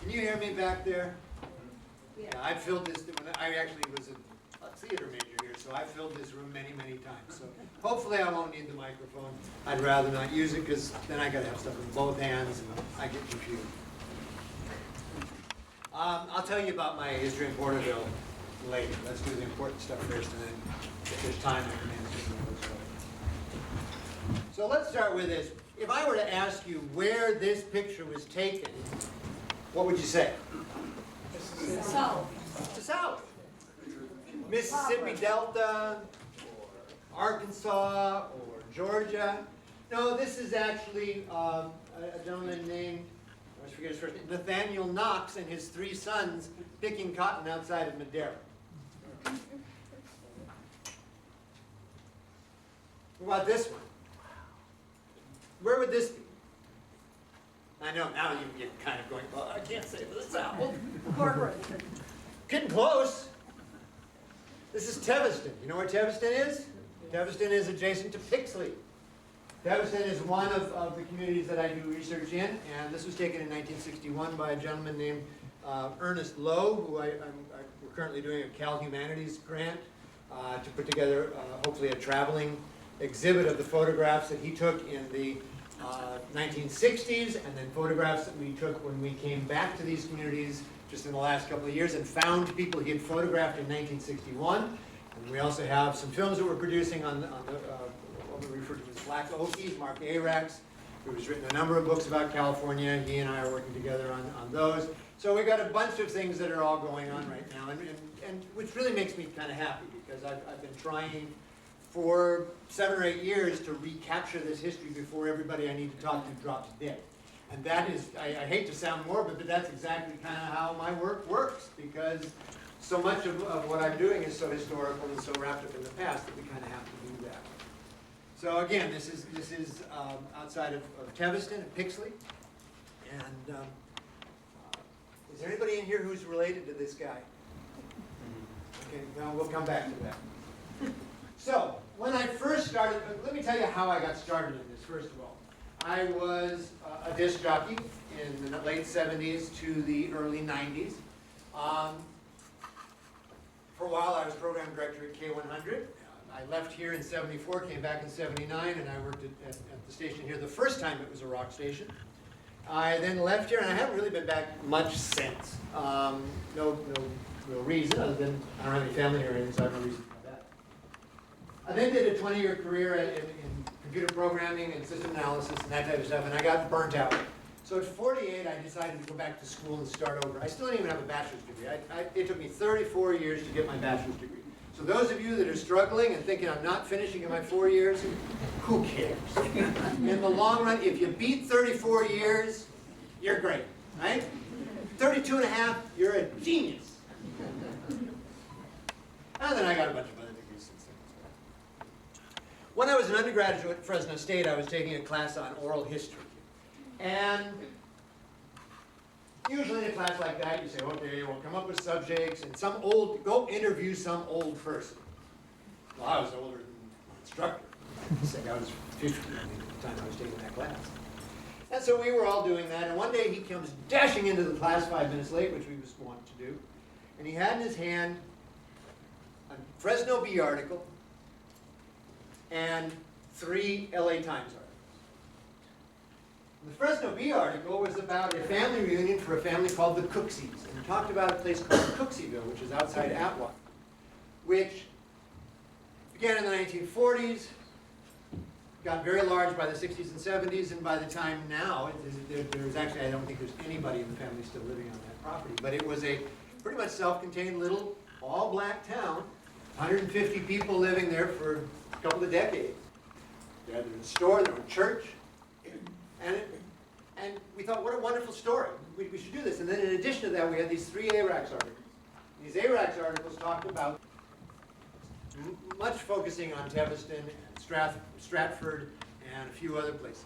Can you hear me back there? Yeah, I filled this, when I actually was a theater major here, so I filled this room many, many times. So hopefully I won't need the microphone. I'd rather not use it because then I gotta have stuff in both hands and I get confused. I'll tell you about my history in Porterville later. Let's do the important stuff first, and then if there's time, I can answer some of those questions. So let's start with this. If I were to ask you where this picture was taken, what would you say? The South. The South. Mississippi Delta, or Arkansas, or Georgia. No, this is actually a gentleman named, I forget his first name, Nathaniel Knox and his 3 sons picking cotton outside of Madera. What about this one? Where would this be? I know, now you're kind of going, well, I can't say the South. Corcoran. Getting close. This is Teviston. You know where Teviston is? Teviston is adjacent to Pixley. Teviston is one of the communities that I do research in, and this was taken in 1961 by a gentleman named Ernest Lowe, who we're currently doing a Cal Humanities grant to put together hopefully a traveling exhibit of the photographs that he took in the 1960s, and then photographs that we took when we came back to these communities just in the last couple of years and found people he had photographed in 1961. And we also have some films that we're producing on what we refer to as Black Okies, Mark Arax, who has written a number of books about California. He and I are working together on those. So we've got a bunch of things that are all going on right now, and which really makes me kind of happy, because I've been trying for 7 or 8 years to recapture this history before everybody I need to talk to drops dead. And that is, I hate to sound morbid, but that's exactly kind of how my work works, because so much of what I'm doing is so historical and so wrapped up in the past that we kind of have to do that. So again, this is outside of Teviston at Pixley. And is there anybody in here who's related to this guy? Okay, well, we'll come back to that. So, when I first started, let me tell you how I got started in this, first of all. I was a disc jockey in the late 70s to the early 90s. For a while, I was program director at K100. I left here in 74, came back in 79, and I worked at the station here the first time it was a rock station. I then left here, and I haven't really been back much since. No real reason, other than I don't have any family here or anything, so I have no reason for that. I then did a 20-year career in computer programming and system analysis and that type of stuff, and I got burnt out. So at 48, I decided to go back to school and start over. I still didn't even have a bachelor's degree. It took me 34 years to get my bachelor's degree. So those of you that are struggling and thinking I'm not finishing in my 4 years, who cares? In the long run, if you beat 34 years, you're great, right? 32 and a half, you're a genius. And then I got a bunch of other degrees since then. When I was an undergraduate at Fresno State, I was taking a class on oral history. And usually in a class like that, you say, okay, we'll come up with subjects and go interview some old person. Well, I was older than my instructor. I was 50 at the time I was taking that class. And so we were all doing that, and one day he comes dashing into the class 5 minutes late, which we was wont to do, and he had in his hand a Fresno Bee article and 3 LA Times articles. The Fresno Bee article was about a family reunion for a family called the Cooksies, and it talked about a place called Cooksieville, which is outside Atwater, which began in the 1940s, got very large by the 60s and 70s, and by the time now, there's actually, I don't think there's anybody in the family still living on that property, but it was a pretty much self-contained little all-black town, 150 people living there for a couple of decades. They had their own store, their own church, and we thought, what a wonderful story. We should do this. And then in addition to that, we had these 3 ARAX articles. These ARAX articles talked about much focusing on Teviston and Stratford and a few other places.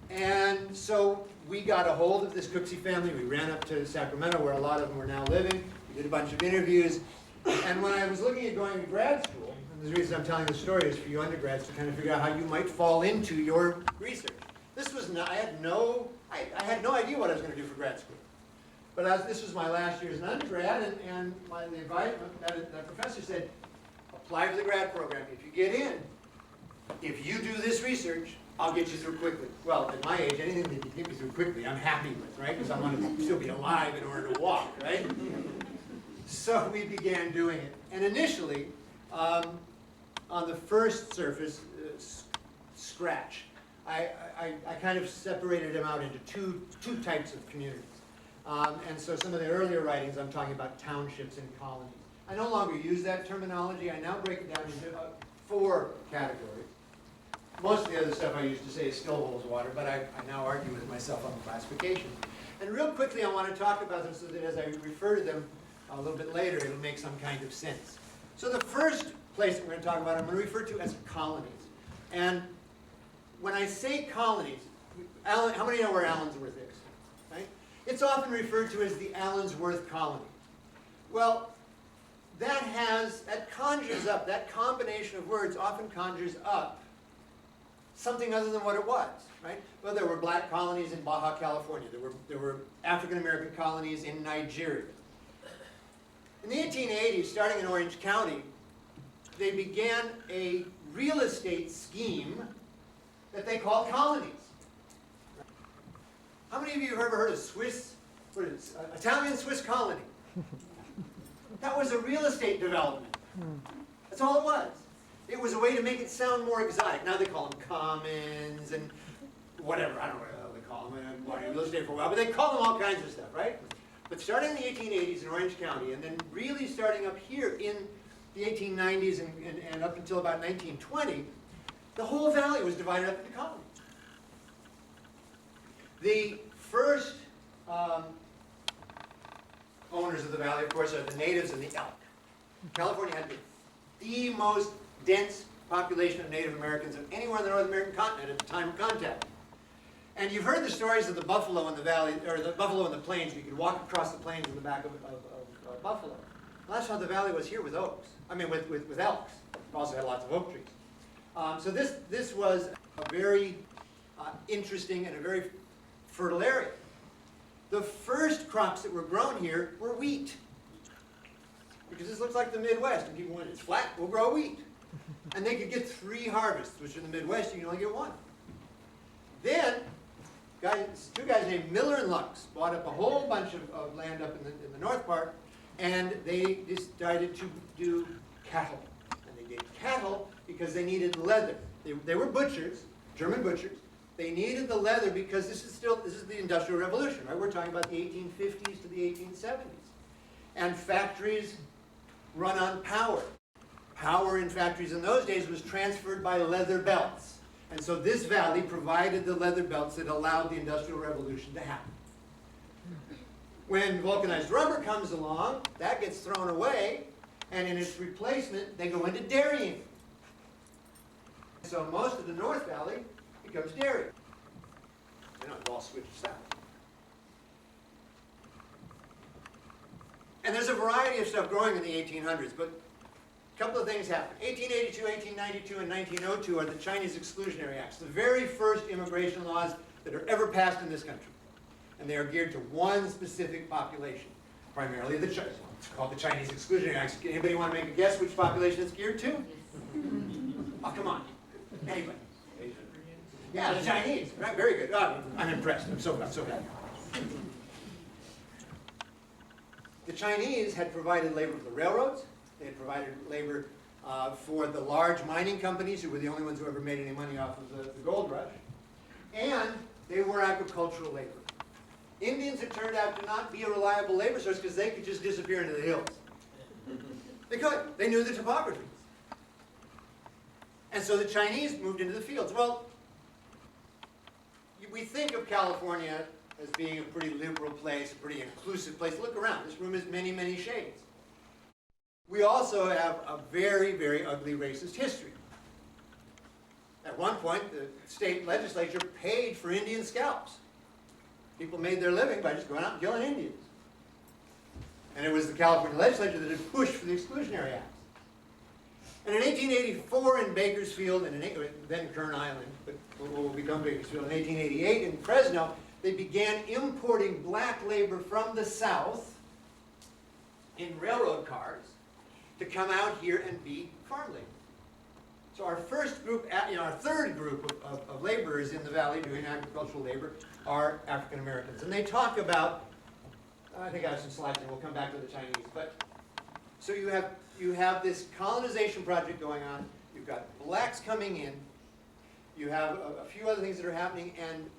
And so we got a hold of this Cooksey family. We ran up to Sacramento, where a lot of them were now living. We did a bunch of interviews. And when I was looking at going to grad school, and the reason I'm telling this story is for you undergrads to kind of figure out how you might fall into your research. This was not, I had no idea what I was going to do for grad school. But this was my last year as an undergrad, and the advisor, that professor said, apply for the grad program. If you get in, if you do this research, I'll get you through quickly. Well, at my age, anything that you get me through quickly, I'm happy with, right? Because I want to still be alive in order to walk, right? So we began doing it. And initially, on the first surface, scratch, I kind of separated them out into two types of communities. And so some of the earlier writings, I'm talking about townships and colonies. I no longer use that terminology. I now break it down into 4 categories. Most of the other stuff I used to say still holds water, but I now argue with myself on the classification. And real quickly, I want to talk about them so that as I refer to them a little bit later, it'll make some kind of sense. So the first place that we're going to talk about, I'm going to refer to as colonies. And when I say colonies, how many know where Allensworth is? Right? It's often referred to as the Allensworth colony. Well, that conjures up, that combination of words often conjures up something other than what it was, right? Well, there were black colonies in Baja California. There were African American colonies in Nigeria. In the 1880s, starting in Orange County, they began a real estate scheme that they called colonies. How many of you have ever heard of Italian-Swiss colony? That was a real estate development. That's all it was. It was a way to make it sound more exotic. Now they call them commons and whatever. I don't know what they call them. Real estate for a while, but they call them all kinds of stuff, right? But starting in the 1880s in Orange County, and then really starting up here in the 1890s and up until about 1920, the whole valley was divided up into colonies. The first owners of the valley, of course, are the natives and the elk. California had the most dense population of Native Americans of anywhere in the North American continent at the time of contact. And you've heard the stories of the buffalo in the valley, or the buffalo in the plains. You could walk across the plains in the back of buffalo. Well, that's how the valley was here with oaks. I mean, with elks. It also had lots of oak trees. So this was a very interesting and a very fertile area. The first crops that were grown here were wheat. Because this looks like the Midwest, and people went, it's flat, we'll grow wheat. And they could get 3 harvests, which in the Midwest you can only get 1. Then, 2 guys named Miller and Lux bought up a whole bunch of land up in the north part, and they decided to do cattle. And they did cattle because they needed leather. They were butchers, German butchers. They needed the leather because this is the Industrial Revolution, right? We're talking about the 1850s to the 1870s. And factories run on power. Power in factories in those days was transferred by leather belts. And so this valley provided the leather belts that allowed the Industrial Revolution to happen. When vulcanized rubber comes along, that gets thrown away, and in its replacement, they go into dairying. So most of the North Valley becomes dairy. You know, it all switches south. And there's a variety of stuff growing in the 1800s, but a couple of things happened. 1882, 1892, and 1902 are the Chinese Exclusionary Acts, the very first immigration laws that are ever passed in this country. And they are geared to one specific population, primarily the Chinese. It's called the Chinese Exclusionary Acts. Anybody want to make a guess which population it's geared to? Oh, come on. Anybody? Yeah, the Chinese. Right, very good. I'm impressed. I'm so happy. The Chinese had provided labor for the railroads. They had provided labor for the large mining companies, who were the only ones who ever made any money off of the gold rush. And they were agricultural labor. Indians had turned out to not be a reliable labor source because they could just disappear into the hills. They could. They knew the topography. And so the Chinese moved into the fields. Well, we think of California as being a pretty liberal place, a pretty inclusive place. Look around. This room has many, many shades. We also have a very, very ugly racist history. At one point, the state legislature paid for Indian scalps. People made their living by just going out and killing Indians. And it was the California legislature that had pushed for the Exclusionary Acts. And in 1884 in Bakersfield, and then Kern Island, but what will become Bakersfield, in 1888 in Fresno, they began importing black labor from the South in railroad cars to come out here and be farm labor. So our first group, our third group of laborers in the valley doing agricultural labor are African Americans. And they talk about, I think I have some slides and we'll come back to the Chinese, but so you have this colonization project going on, you've got blacks coming in, you have a few other things that are happening, and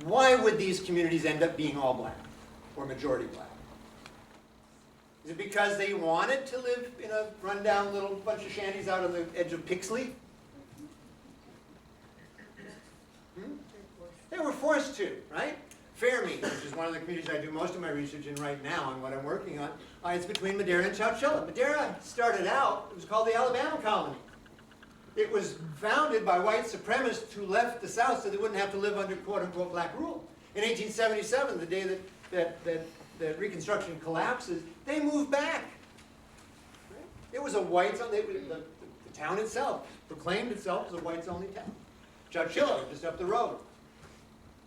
why would these communities end up being all black or majority black? Is it because they wanted to live in a rundown little bunch of shanties out on the edge of Pixley? They were forced to, right? Fairmead, which is one of the communities I do most of my research in right now and what I'm working on, it's between Madera and Chowchilla. Madera started out, it was called the Alabama Colony. It was founded by white supremacists who left the South so they wouldn't have to live under quote-unquote black rule. In 1877, the day that Reconstruction collapses, they moved back. Right? It was a whites-only, the town itself proclaimed itself as a whites-only town. Chowchilla, just up the road.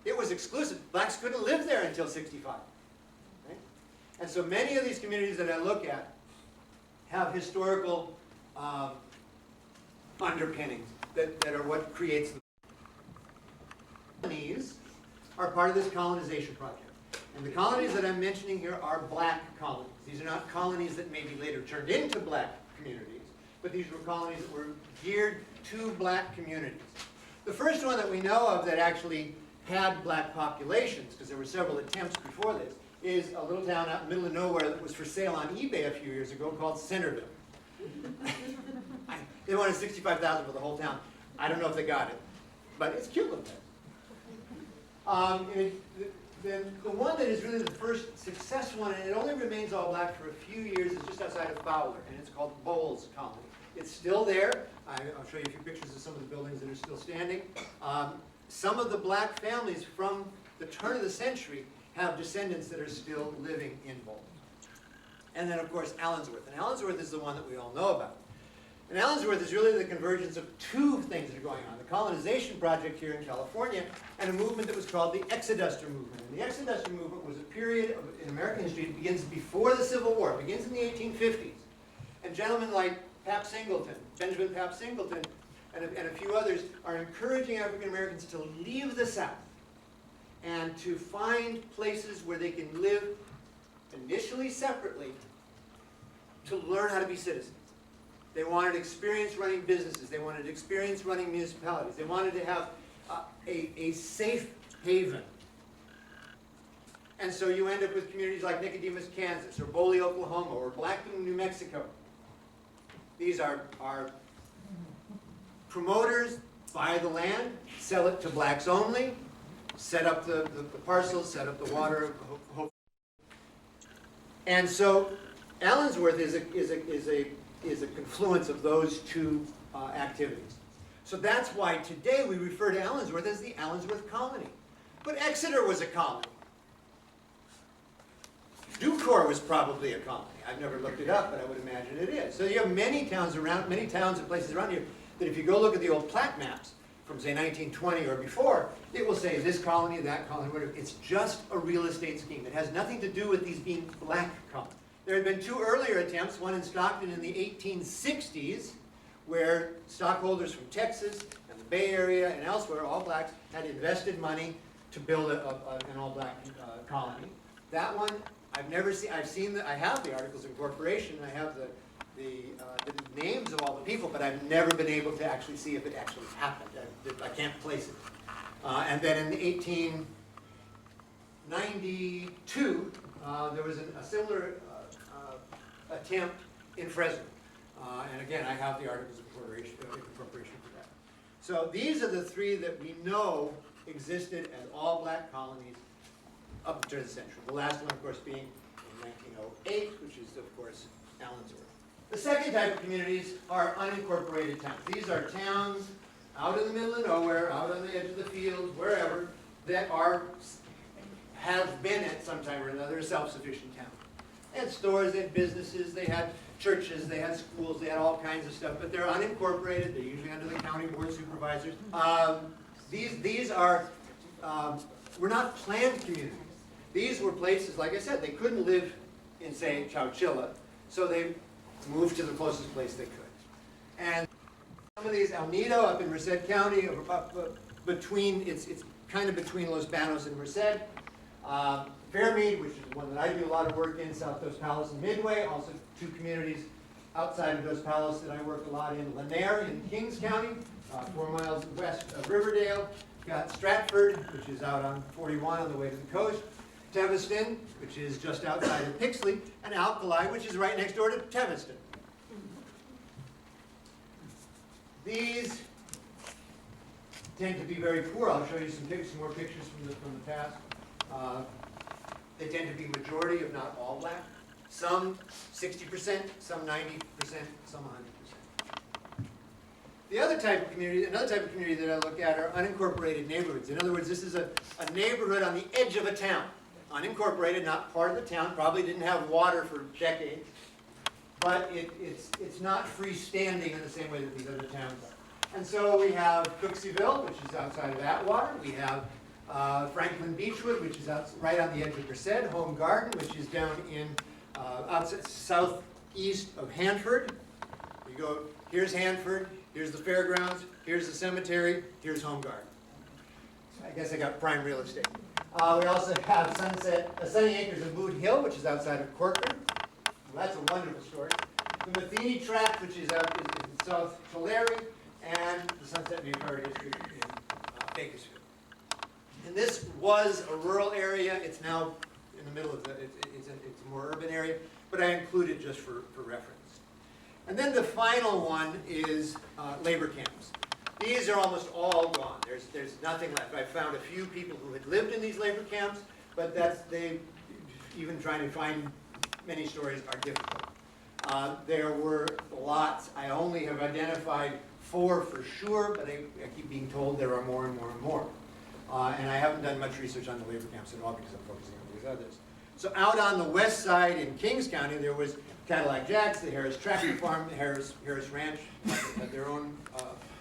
It was exclusive. Blacks couldn't live there until 65. Right? And so many of these communities that I look at have historical underpinnings that are what creates the colonies are part of this colonization project. And the colonies that I'm mentioning here are black colonies. These are not colonies that maybe later turned into black communities, but these were colonies that were geared to black communities. The first one that we know of that actually had black populations, because there were several attempts before this, is a little town out in the middle of nowhere that was for sale on eBay a few years ago called Centerville. They wanted $65,000 for the whole town. I don't know if they got it, but it's a cute little place. The one that is really the first successful one, and it only remains all black for a few years, is just outside of Fowler, and it's called Bowles Colony. It's still there. I'll show you a few pictures of some of the buildings that are still standing. Some of the black families from the turn of the century have descendants that are still living in Bowles. And then, of course, Allensworth. And Allensworth is the one that we all know about. And Allensworth is really the convergence of two things that are going on. The colonization project here in California and a movement that was called the Exoduster movement. And the Exoduster movement was a period in American history that begins before the Civil War. It begins in the 1850s. And gentlemen like Pap Singleton, Benjamin Pap Singleton, and a few others are encouraging African Americans to leave the South and to find places where they can live initially separately to learn how to be citizens. They wanted experience running businesses. They wanted experience running municipalities. They wanted to have a safe haven. And so you end up with communities like Nicodemus, Kansas, or Boley, Oklahoma, or Blackton, New Mexico. These are promoters buy the land, sell it to blacks only, set up the parcels, set up the water. And so Allensworth is a confluence of those two activities. So that's why today we refer to Allensworth as the Allensworth Colony. But Exeter was a colony. Ducor was probably a colony. I've never looked it up, but I would imagine it is. So you have many towns and places around here that if you go look at the old plat maps from, say, 1920 or before, it will say this colony, that colony, whatever. It's just a real estate scheme. It has nothing to do with these being black colonies. There had been two earlier attempts, one in Stockton in the 1860s, where stockholders from Texas and the Bay Area and elsewhere, all blacks, had invested money to build an all-black colony. That one, I've never seen. I have the articles of incorporation, and I have the names of all the people, but I've never been able to actually see if it actually happened. I can't place it. And then in 1892, there was a similar attempt in Fresno. And again, I have the articles of incorporation for that. So these are the three that we know existed as all black colonies up to the century. The last one, of course, being in 1908, which is, of course, Allensworth. The second type of communities are unincorporated towns. These are towns out in the middle of nowhere, out on the edge of the fields, wherever, that have been at some time or another a self-sufficient town. They had stores, they had businesses, they had churches, they had schools, they had all kinds of stuff, but they're unincorporated. They're usually under the county board supervisors. These are, were not planned communities. These were places, like I said, they couldn't live in, say, Chowchilla, so they moved to the closest place they could. And some of these, El Nido up in Merced County, between, it's kind of between Los Banos and Merced. Fairmead, which is one that I do a lot of work in, South Dos Palos and Midway, also two communities outside of Dos Palos that I work a lot in. Lanier in Kings County, 4 miles west of Riverdale. Got Stratford, which is out on 41 on the way to the coast. Teviston, which is just outside of Pixley, and Alkali, which is right next door to Teviston. These tend to be very poor. I'll show you some more pictures from the past. They tend to be majority, if not all black. Some 60%, some 90%, some 100%. The other type of community, another type of community that I look at are unincorporated neighborhoods. In other words, this is a neighborhood on the edge of a town. Unincorporated, not part of the town, probably didn't have water for decades, but it's not freestanding in the same way that these other towns are. And so we have Cooksieville, which is outside of Atwater. We have Franklin Beechwood, which is right on the edge of Merced. Home Garden, which is down in southeast of Hanford. You go, here's Hanford, here's the fairgrounds, here's the cemetery, here's Home Garden. I guess I got prime real estate. We also have Sunny Acres of Boot Hill, which is outside of Corcoran. Well, that's a wonderful story. The Matheny Tract, which is out in South Tulare, and the Sunset View Fire District in Bakersfield. And this was a rural area. It's now in the middle of it's a more urban area, but I include it just for reference. And then the final one is labor camps. These are almost all gone. There's nothing left. I found a few people who had lived in these labor camps, but even trying to find many stories are difficult. There were lots. I only have identified 4 for sure, but I keep being told there are more and more and more. And I haven't done much research on the labor camps at all because I'm focusing on these others. So out on the west side in Kings County, there was Cadillac Jacks, the Harris Tractor Farm, the Harris Ranch, had their own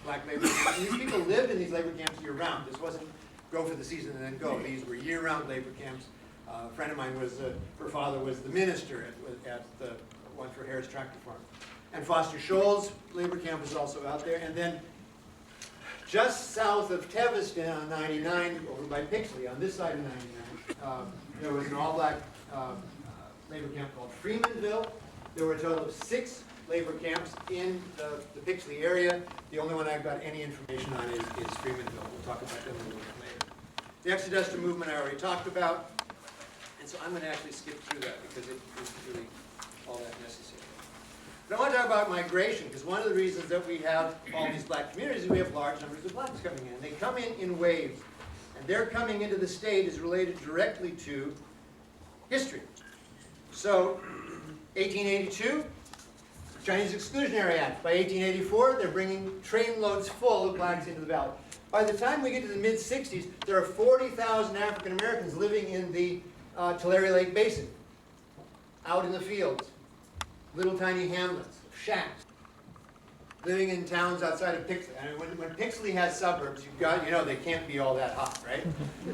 black labor camps. And these people lived in these labor camps year-round. This wasn't go for the season and then go. These were year-round labor camps. A friend of mine her father was the minister at the one for Harris Tractor Farm. And Foster Shoals labor camp was also out there. And then just south of Teviston on 99, over by Pixley, on this side of 99, there was an all-black labor camp called Freemanville. There were a total of 6 labor camps in the Pixley area. The only one I've got any information on is Freemanville. We'll talk about them a little bit later. The Exodusters movement I already talked about. And so I'm going to actually skip through that because it isn't really all that necessary. But I want to talk about migration, because one of the reasons that we have all these black communities is we have large numbers of blacks coming in. They come in waves, and their coming into the state is related directly to history. So, 1882, Chinese Exclusionary Act. By 1884, they're bringing trainloads full of blacks into the valley. By the time we get to the mid-60s, there are 40,000 African Americans living in the Tulare Lake Basin, out in the fields. Little tiny hamlets, shacks, living in towns outside of Pixley. I mean, when Pixley has suburbs, you've got, they can't be all that hot, right? I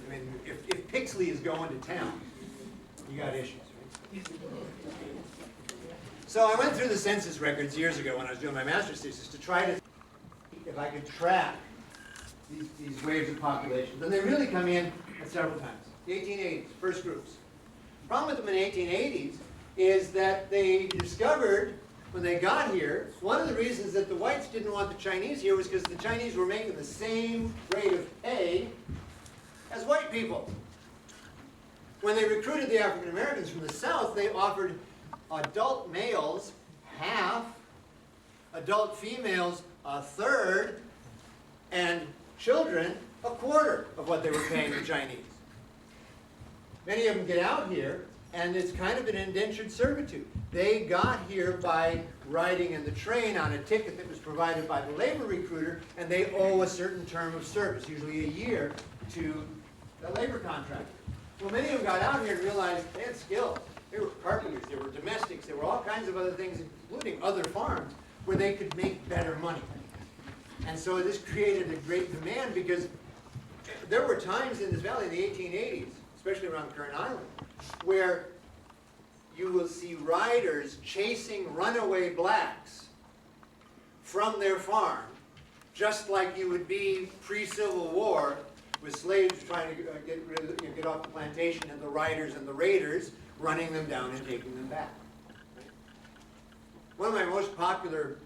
mean, if Pixley is going to town, you got issues, right? So I went through the census records years ago when I was doing my master's thesis to try to see if I could track these waves of population. And they really come in at several times. The 1880s, first groups. The problem with them in the 1880s is that they discovered, when they got here, one of the reasons that the whites didn't want the Chinese here was because the Chinese were making the same rate of pay as white people. When they recruited the African Americans from the South, they offered adult males half, adult females a third, and children a quarter of what they were paying the Chinese. Many of them get out here, and it's kind of an indentured servitude. They got here by riding in the train on a ticket that was provided by the labor recruiter, and they owe a certain term of service, usually a year, to the labor contractor. Well, many of them got out here and realized they had skill. There were carpenters, there were domestics, there were all kinds of other things, including other farms, where they could make better money. And so this created a great demand because there were times in this valley in the 1880s, especially around Kern Island, where you will see riders chasing runaway blacks from their farm, just like you would be pre-Civil War with slaves trying to get off the plantation, and the riders and the raiders running them down and taking them back. One of my most popular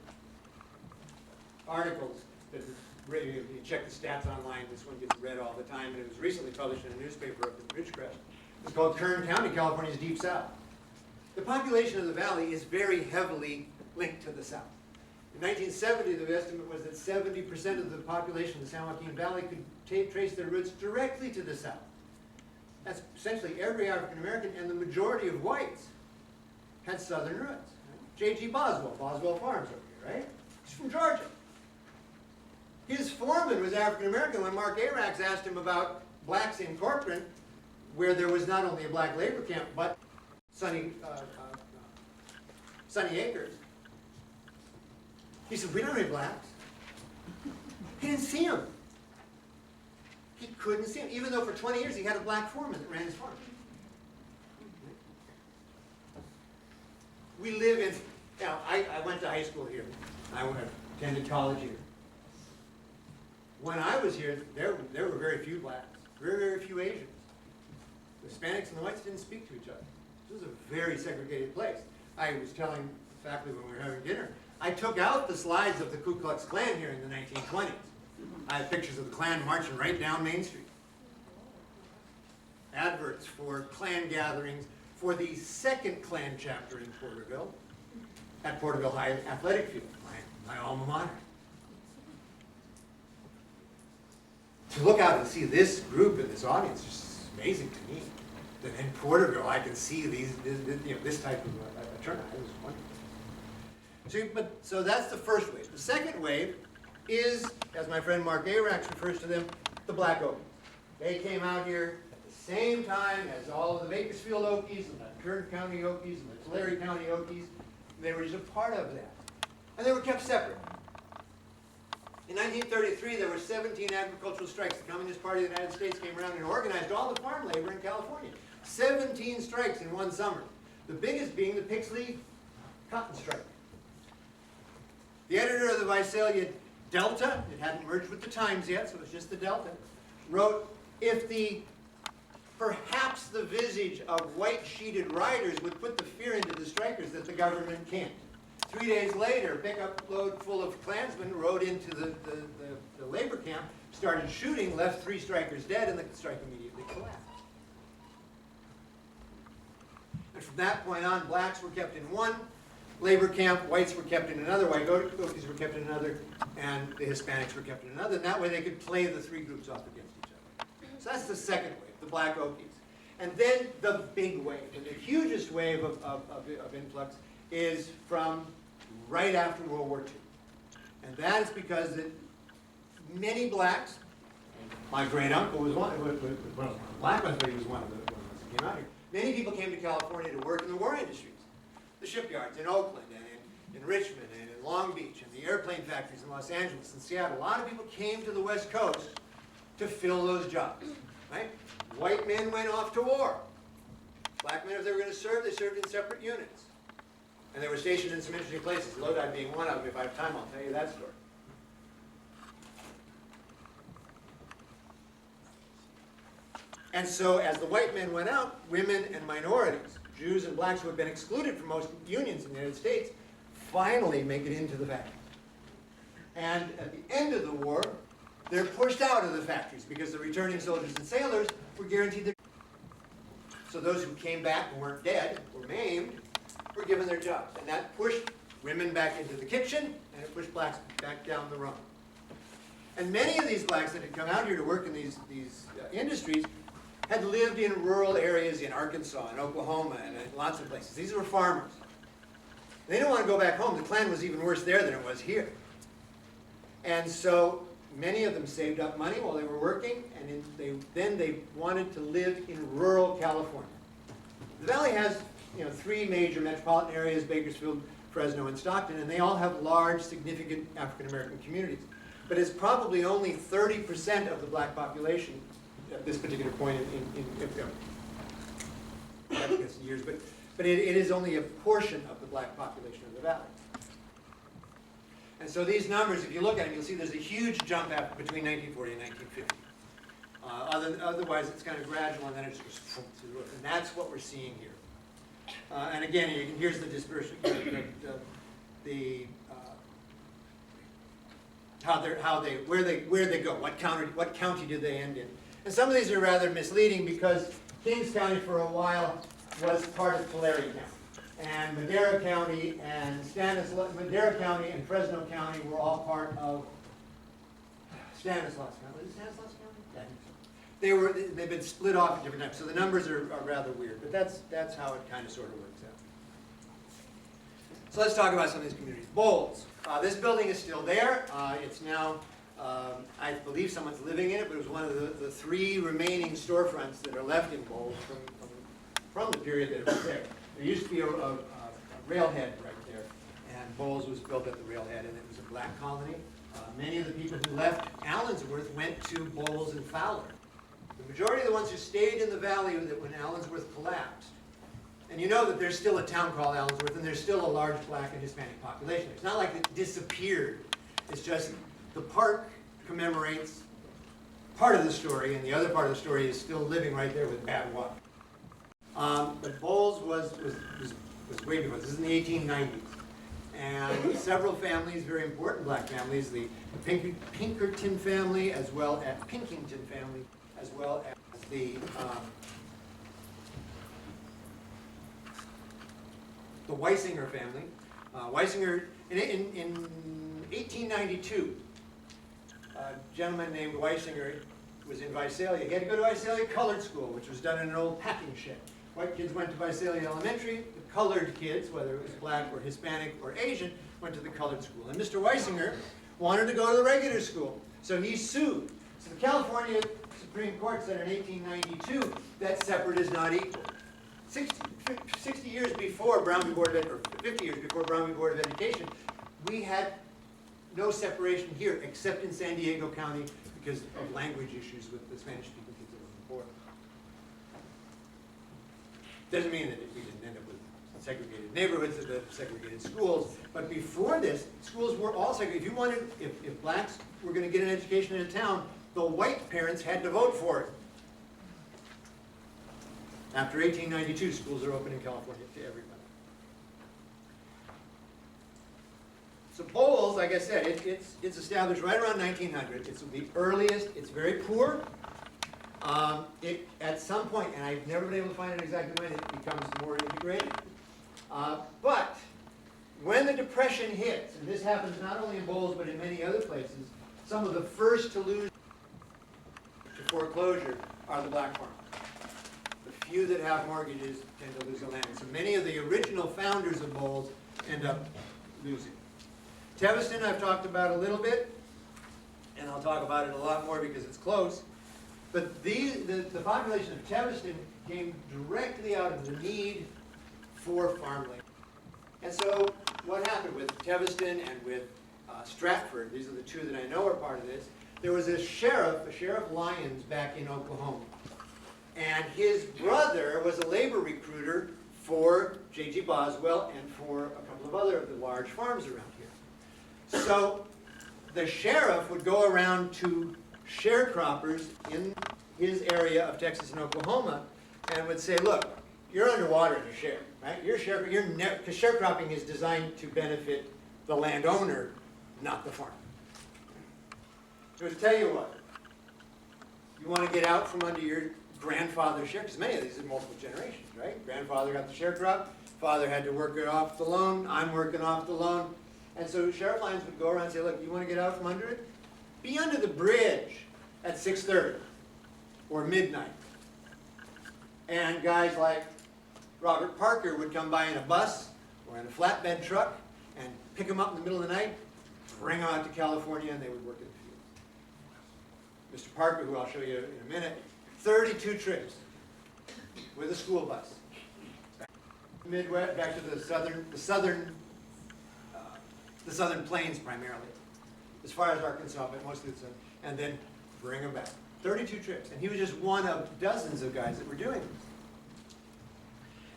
articles, that is, you check the stats online, this one gets read all the time, and it was recently published in a newspaper up in Ridgecrest. It's called Kern County, California's Deep South. The population of the valley is very heavily linked to the south. In 1970, the estimate was that 70% of the population of the San Joaquin Valley could trace their roots directly to the south. That's essentially every African American, and the majority of whites had southern roots. Right? J.G. Boswell, Boswell Farms over here, right? He's from Georgia. His foreman was African American. When Mark Arax asked him about blacks in Corcoran, where there was not only a black labor camp, but Sunny Acres, he said, "We don't have any blacks." He didn't see them. He couldn't see them, even though for 20 years he had a black foreman that ran his farm. We live in, now, I went to high school here. I attended college here. When I was here, there were very few blacks, very, very few Asians. The Hispanics and the whites didn't speak to each other. This was a very segregated place. I was telling the faculty when we were having dinner, I took out the slides of the Ku Klux Klan here in the 1920s. I have pictures of the Klan marching right down Main Street. Adverts for Klan gatherings for the second Klan chapter in Porterville, at Porterville High Athletic Field, my alma mater. To look out and see this group and this audience is just amazing to me. That in Porterville I can see this type of a turnout. It was wonderful. So that's the first wave. The second wave is, as my friend Mark Arax refers to them, the Black Okies. They came out here at the same time as all of the Bakersfield Okies and the Kern County Okies and the Tulare County Okies. They were just a part of that. And they were kept separate. In 1933, there were 17 agricultural strikes. The Communist Party of the United States came around and organized all the farm labor in California. 17 strikes in one summer. The biggest being the Pixley cotton strike. The editor of the Visalia Delta, it hadn't merged with the Times yet, so it was just the Delta, wrote, perhaps the visage of white-sheeted riders would put the fear into the strikers that the government can't. 3 days later, a pickup load full of Klansmen rode into the labor camp, started shooting, left 3 strikers dead, and the strike immediately collapsed. And from that point on, blacks were kept in one labor camp, whites were kept in another, white Okies were kept in another, and the Hispanics were kept in another. And that way they could play the 3 groups off against each other. So that's the second wave, the Black Okies. And then the big wave, and the hugest wave of influx is from right after World War II. And that is because that many blacks, my great uncle was one, well, black one, but he was one of the ones that came out here. Many people came to California to work in the war industries. The shipyards in Oakland and in Richmond and in Long Beach and the airplane factories in Los Angeles and Seattle. A lot of people came to the West Coast to fill those jobs, right? White men went off to war. Black men, if they were going to serve, they served in separate units. And they were stationed in some interesting places, Lodi being one of them. If I have time, I'll tell you that story. And so as the white men went out, women and minorities, Jews and blacks who had been excluded from most unions in the United States, finally make it into the factories. And at the end of the war, they're pushed out of the factories because the returning soldiers and sailors were guaranteed their. So those who came back and weren't dead or maimed were given their jobs. And that pushed women back into the kitchen, and it pushed blacks back down the rung. And many of these blacks that had come out here to work in these industries had lived in rural areas in Arkansas and Oklahoma and lots of places. These were farmers. They didn't want to go back home. The Klan was even worse there than it was here. And so many of them saved up money while they were working, and then they wanted to live in rural California. The valley has three major metropolitan areas, Bakersfield, Fresno, and Stockton, and they all have large, significant African-American communities. But it's probably only 30% of the black population at this particular point I guess in years, but it is only a portion of the black population of the valley. And so these numbers, if you look at them, you'll see there's a huge jump between 1940 and 1950. Otherwise, it's kind of gradual, and then it just goes to the roof. And that's what we're seeing here. And again, here's the dispersion, where they go, what county do they end in. And some of these are rather misleading because Kings County for a while was part of Tulare County. And Madera County and Fresno County were all part of Stanislaus County. Was it Stanislaus County? Yeah, I think so. They've been split off at different times, so the numbers are rather weird, but that's how it kind of sort of works out. So let's talk about some of these communities. Bowles. This building is still there. It's now, I believe someone's living in it, but it was one of the three remaining storefronts that are left in Bowles from the period that it was there. There used to be a railhead right there, and Bowles was built at the railhead, and it was a black colony. Many of the people who left Allensworth went to Bowles and Fowler. The majority of the ones who stayed in the valley when Allensworth collapsed. And you know that there's still a town called Allensworth, and there's still a large black and Hispanic population. It's not like it disappeared. It's just the park commemorates part of the story, and the other part of the story is still living right there with bad water. But Bowles was way before. This is in the 1890s. And several families, very important black families, the Pinkerton family, as well as Pinkington family, as well as the Weisinger family. Weisinger, in 1892, a gentleman named Weisinger was in Visalia. He had to go to Visalia Colored School, which was done in an old packing shed. White kids went to Visalia Elementary. The colored kids, whether it was black or Hispanic or Asian, went to the colored school. And Mr. Weisinger wanted to go to the regular school, so he sued. So the California Supreme Court said in 1892 that separate is not equal. 60 years before Brown v. Board of, or 50 years before Brown v. Board of Education, we had no separation here except in San Diego County because of language issues with the Spanish-speaking kids that were before. Doesn't mean that we didn't end up with segregated neighborhoods and segregated schools, but before this, schools were all segregated. If blacks were going to get an education in a town, the white parents had to vote for it. After 1892, schools are open in California to everybody. So Bowles, like I said, it's established right around 1900. It's the earliest. It's very poor. At some point, and I've never been able to find it exactly when, it becomes more integrated. But when the Depression hits, and this happens not only in Bowles but in many other places, some of the first to lose to foreclosure are the black farmers. The few that have mortgages tend to lose the land. So many of the original founders of Bowles end up losing. Teviston I've talked about a little bit, and I'll talk about it a lot more because it's close. But the population of Teviston came directly out of the need for farmland. And so what happened with Teviston and with Stratford, these are the two that I know are part of this, there was a sheriff Lyons back in Oklahoma. And his brother was a labor recruiter for J.G. Boswell and for a couple of other of the large farms around here. So the sheriff would go around to sharecroppers in his area of Texas and Oklahoma and would say, look, you're underwater in your share, right? Because sharecropping is designed to benefit the landowner, not the farmer. So to tell you what, you want to get out from under your grandfather's share, because many of these are multiple generations, right? Grandfather got the sharecrop, father had to work it off the loan, I'm working off the loan. And so Sheriff Lyons would go around and say, look, you want to get out from under it? Be under the bridge at 6:30 or midnight. And guys like Robert Parker would come by in a bus or in a flatbed truck and pick them up in the middle of the night, bring them out to California, and they would work in the field. Mr. Parker, who I'll show you in a minute, 32 trips with a school bus. Midwest, back to the southern plains primarily, as far as Arkansas, but mostly the southern, and then bring them back. 32 trips, and he was just one of dozens of guys that were doing this.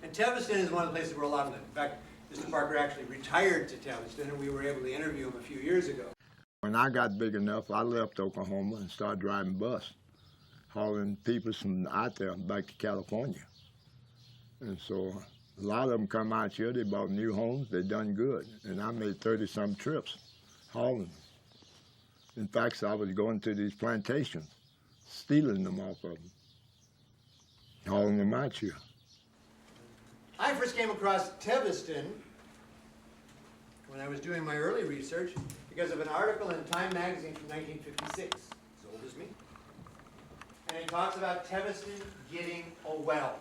And Teviston is one of the places where a lot of them. In fact, Mr. Parker actually retired to Teviston, and we were able to interview him a few years ago. When I got big enough, I left Oklahoma and started driving bus, hauling people from out there back to California. And so a lot of them come out here, they bought new homes, they done good. And I made 30-some trips hauling. In fact, I was going to these plantations, stealing them off of them, hauling them out here. I first came across Teviston when I was doing my early research because of an article in Time magazine from 1956, as old as me. And it talks about Teviston getting a well.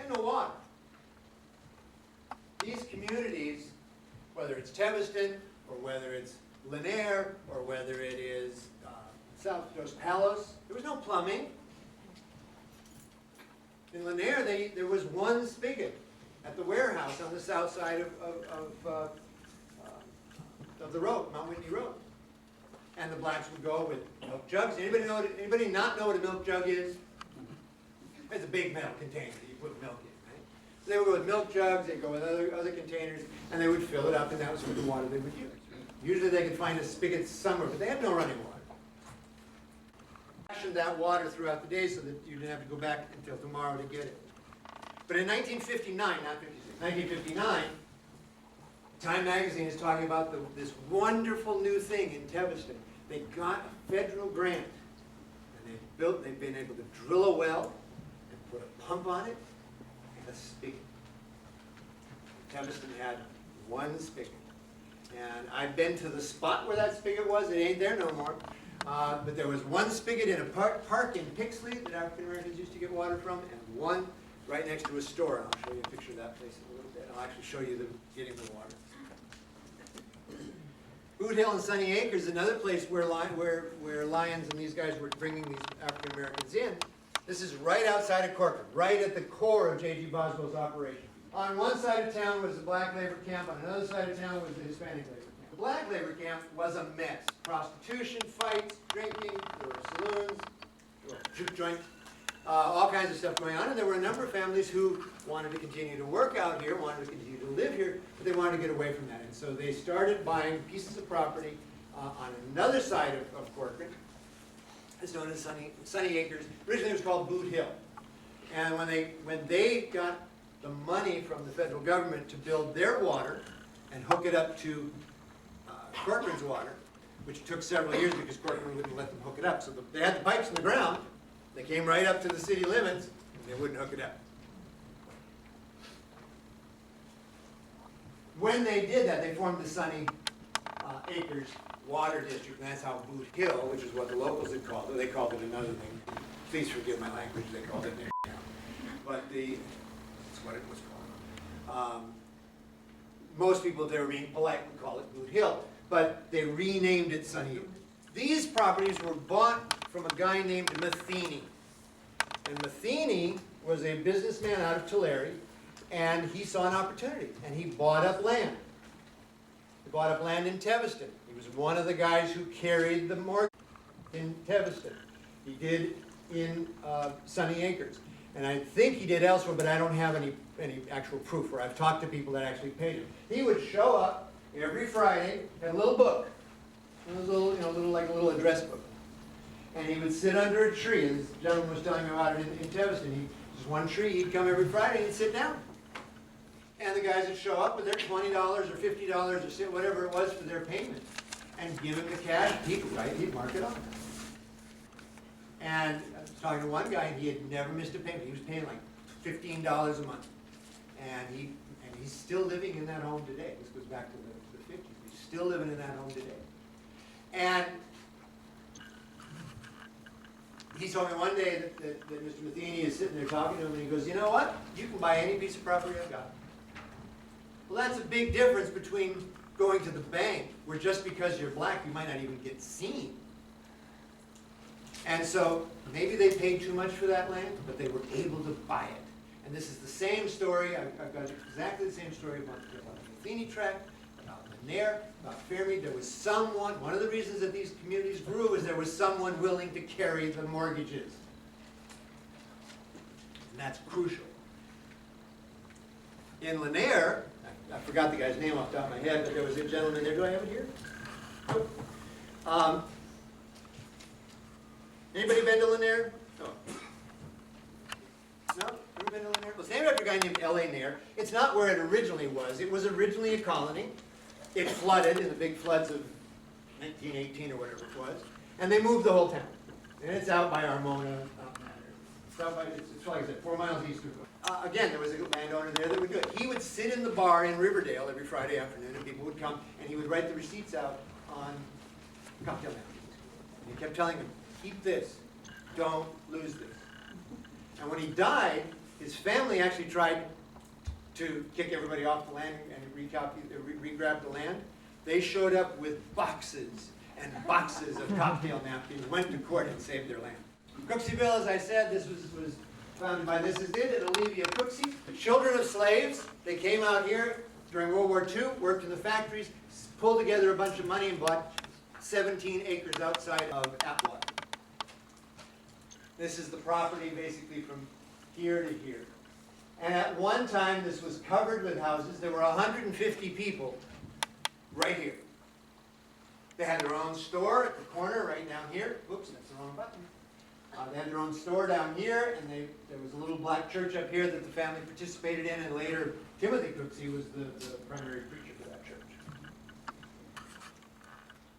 And no water. These communities, whether it's Teviston, or whether it's Lanier, or whether it is South Dos Palos, there was no plumbing. In Lanier, there was one spigot at the warehouse on the south side of the road, Mount Whitney Road. And the blacks would go with milk jugs. Anybody not know what a milk jug is? It's a big metal container that you put milk in, right? So they would go with milk jugs, they'd go with other containers, and they would fill it up, and that was for the water they would use. Usually they could find a spigot somewhere, but they had no running water. Rationed that water throughout the day so that you didn't have to go back until tomorrow to get it. But in 1959, not 56, 1959, Time magazine is talking about this wonderful new thing in Teviston. They got a federal grant, and they've been able to drill a well and put a pump on it and a spigot. Teviston had one spigot. And I've been to the spot where that spigot was. It ain't there no more. But there was one spigot in a park in Pixley that African Americans used to get water from, and one right next to a store. And I'll show you a picture of that place in a little bit. I'll actually show you them getting the water. Boot Hill and Sunny Acres is another place where Lyons and these guys were bringing these African Americans in. This is right outside of Corcoran, right at the core of J.G. Boswell's operation. On one side of town was the black labor camp, on another side of town was the Hispanic labor camp. The black labor camp was a mess. Prostitution, fights, drinking, there were saloons, there were juke joints, all kinds of stuff going on. And there were a number of families who wanted to continue to work out here, wanted to continue to live here, but they wanted to get away from that. And so they started buying pieces of property on another side of Corcoran. It's known as Sunny Acres. Originally it was called Boot Hill. And when they got the money from the federal government to build their water and hook it up to Corcoran's water, which took several years because Corcoran wouldn't let them hook it up. So they had the pipes in the ground, they came right up to the city limits, and they wouldn't hook it up. When they did that, they formed the Sunny Acres Water District, and that's how Boot Hill, which is what the locals had called it, they called it another thing. Please forgive my language, they called it there. But that's what it was called. Most people, if they were being polite, would call it Boot Hill, but they renamed it Sunny Acres. These properties were bought from a guy named Matheny. And Matheny was a businessman out of Tulare, and he saw an opportunity, and he bought up land. He bought up land in Teviston. He was one of the guys who carried the mortgage in Teviston. He did in Sunny Acres. And I think he did elsewhere, but I don't have any actual proof where I've talked to people that actually paid him. He would show up every Friday, had a little book. It was like a little address book. And he would sit under a tree, and this gentleman was telling me about it in Teviston. Just one tree, he'd come every Friday and sit down. And the guys would show up with their $20 or $50 or whatever it was for their payment, and give him the cash. He'd mark it up. And I was talking to one guy, and he had never missed a payment. He was paying like $15 a month. And he's still living in that home today. This goes back to the 50s. He's still living in that home today. And he told me one day that Mr. Matheny is sitting there talking to him, and he goes, "You know what? You can buy any piece of property I've got." Well, that's a big difference between going to the bank, where just because you're black, you might not even get seen. And so maybe they paid too much for that land, but they were able to buy it. And this is the same story. I've got exactly the same story about the Matheny tract, about Lanier, about Fairmead. There was someone, one of the reasons that these communities grew is there was someone willing to carry the mortgages. And that's crucial. In Lanier, I forgot the guy's name off the top of my head, but there was a gentleman there. Do I have it here? Nope. Anybody been to Lanier? No. No? Ever been to Lanier? Well, it's named after a guy named L.A. Nair. It's not where it originally was. It was originally a colony. It flooded in the big floods of 1918 or whatever it was. And they moved the whole town. And it's out by Armona. It's out by, it's like I said, 4 miles east of again, there was a landowner there that would do it. He would sit in the bar in Riverdale every Friday afternoon, and people would come, and he would write the receipts out on cocktail napkins. And he kept telling them, keep this, don't lose this. And when he died, his family actually tried to kick everybody off the land and re-grab the land. They showed up with boxes and boxes of cocktail napkins, went to court and saved their land. Cooksieville, as I said, this was founded by This Is It and Olivia Cooksey. The children of slaves, they came out here during World War II, worked in the factories, pulled together a bunch of money and bought 17 acres outside of Atwater. This is the property basically from here to here. And at one time, this was covered with houses. There were 150 people right here. They had their own store at the corner right down here. Oops, that's the wrong button. They had their own store down here, and there was a little black church up here that the family participated in, and later Timothy Cooksey was the primary preacher for that church.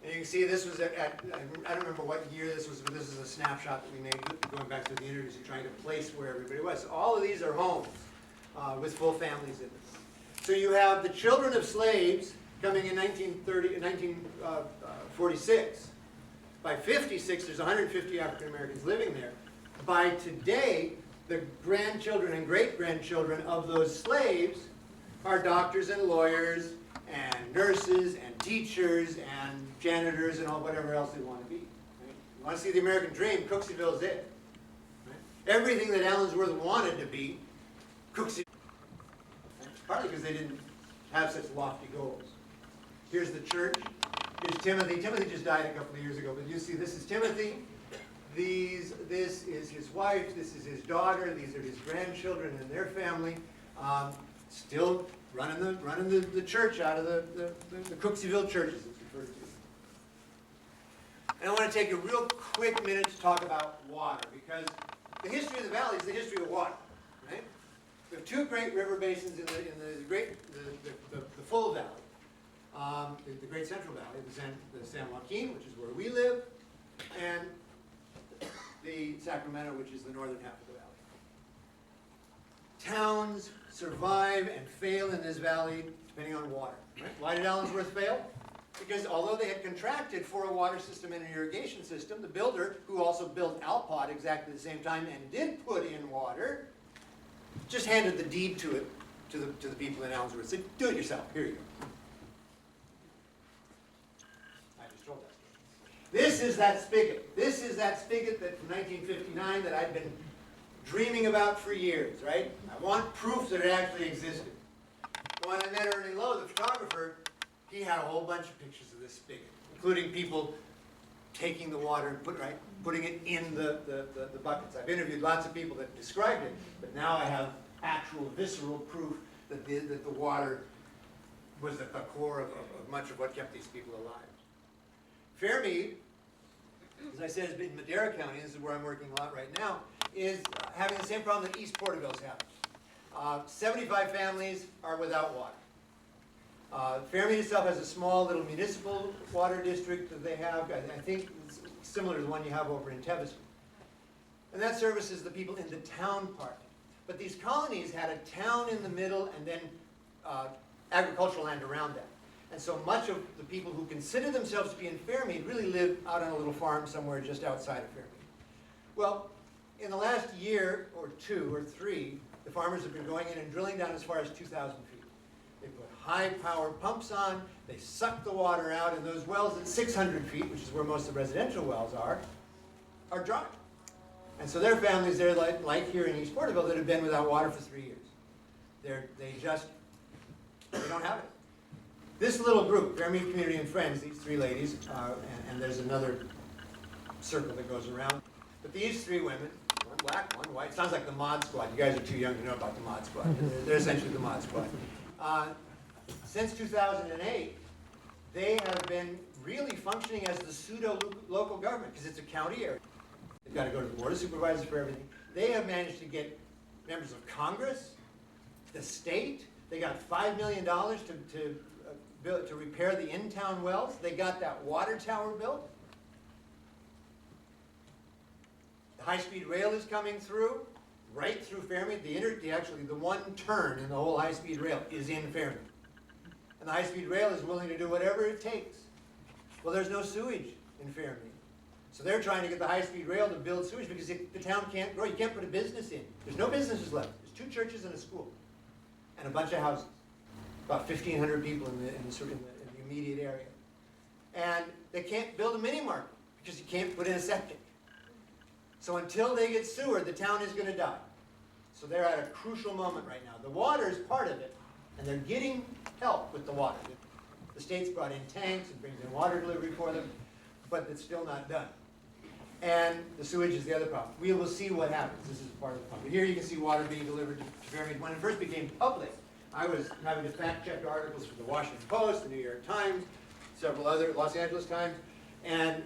And you can see this was I don't remember what year this was, but this is a snapshot that we made going back to the interviews and trying to place where everybody was. So all of these are homes with full families in them. So you have the children of slaves coming in 1946. By 56, there's 150 African Americans living there. By today, the grandchildren and great-grandchildren of those slaves are doctors and lawyers and nurses and teachers and janitors and all whatever else they want to be. Right? You want to see the American dream, Cooksieville is it. Right? Everything that Allensworth wanted to be, Cooksieville. Partly because they didn't have such lofty goals. Here's the church. Here's Timothy. Timothy just died a couple of years ago, but you see this is Timothy. This is his wife. This is his daughter. These are his grandchildren and their family. Still running the church out of the Cooksieville church, as it's referred to. And I want to take a real quick minute to talk about water, because the history of the valley is the history of water. Right? We have two great river basins in the full valley. The Great Central Valley, the San Joaquin, which is where we live, and the Sacramento, which is the northern half of the valley. Towns survive and fail in this valley depending on water. Right? Why did Allensworth fail? Because although they had contracted for a water system and an irrigation system, the builder, who also built Alpot exactly the same time and did put in water, just handed the deed to it to the people in Allensworth. Said, do it yourself. Here you go. This is that spigot. This is that spigot that from 1959 that I've been dreaming about for years, right? I want proof that it actually existed. When I met Ernie Lowe, the photographer, he had a whole bunch of pictures of this spigot, including people taking the water and putting it in the buckets. I've interviewed lots of people that described it, but now I have actual visceral proof that the water was at the core of much of what kept these people alive. Fairmead, as I said, has been in Madera County, this is where I'm working a lot right now, is having the same problem that East Porterville's having. 75 families are without water. Fairmead itself has a small little municipal water district that they have, I think it's similar to the one you have over in Teviston. And that services the people in the town part. But these colonies had a town in the middle and then agricultural land around that. And so much of the people who consider themselves to be in Fairmead really live out on a little farm somewhere just outside of Fairmead. Well, in the last year or two or three, the farmers have been going in and drilling down as far as 2,000 feet. They put high-power pumps on, they suck the water out, and those wells at 600 feet, which is where most of the residential wells are dry. And so there are families there, like here in East Porterville, that have been without water for 3 years. They don't have it. This little group, Fairmead Community and Friends, these three ladies, and there's another circle that goes around. But these three women, one black, one white, sounds like the Mod Squad. You guys are too young to know about the Mod Squad. They're essentially the Mod Squad. Since 2008, they have been really functioning as the pseudo-local government, because it's a county area. They've got to go to the Board of Supervisors for everything. They have managed to get members of Congress, the state. They got $5 million to repair the in-town wells. They got that water tower built. The high-speed rail is coming through, right through Fairmead. Actually, the one turn in the whole high-speed rail is in Fairmead. And the high-speed rail is willing to do whatever it takes. Well, there's no sewage in Fairmead. So they're trying to get the high-speed rail to build sewage because the town can't grow. You can't put a business in. There's no businesses left. There's 2 churches and a school and a bunch of houses. About 1,500 people in the immediate area. And they can't build a mini market because you can't put in a septic. So until they get sewer, the town is going to die. So they're at a crucial moment right now. The water is part of it, and they're getting help with the water. The state's brought in tanks and brings in water delivery for them, but it's still not done. And the sewage is the other problem. We will see what happens. This is part of the problem. But here you can see water being delivered to Fairmead. When it first became public, I was having to fact-check articles from the Washington Post, the New York Times, several other Los Angeles Times, and